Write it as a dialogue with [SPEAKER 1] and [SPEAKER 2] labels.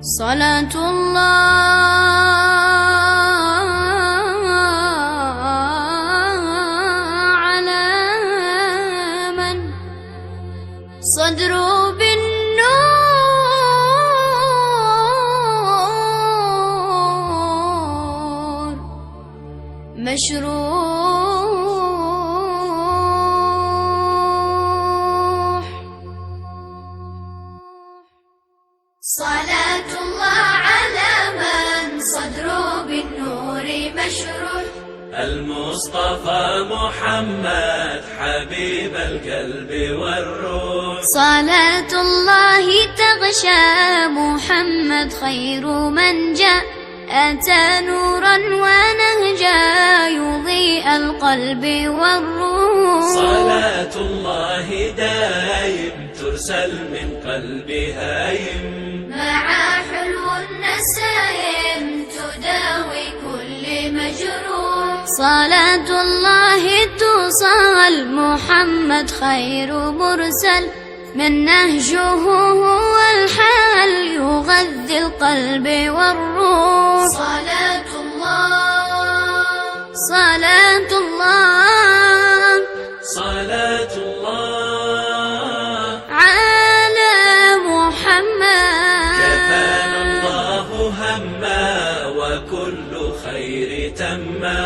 [SPEAKER 1] صلاة الله على من صدره بالنور مشروح. صلاة الله على من صدره بالنور مشروح،
[SPEAKER 2] المصطفى محمد حبيب القلب والروح.
[SPEAKER 1] صلاة الله تغشى محمد خير من جاء، أتى نورا ونهجا يضيء القلب والروح.
[SPEAKER 2] صلاة الله دايم ترسل من قلب هايم،
[SPEAKER 1] مع حلو النسايم تداوي كل مجروح. صلاة الله توصل محمد خير مرسل، من نهجه هو الحال يغذي القلب والروح. صلاة الله صلاة الله
[SPEAKER 2] صلاة الله
[SPEAKER 1] على محمد،
[SPEAKER 2] كفانا الله هما وكل خير تما.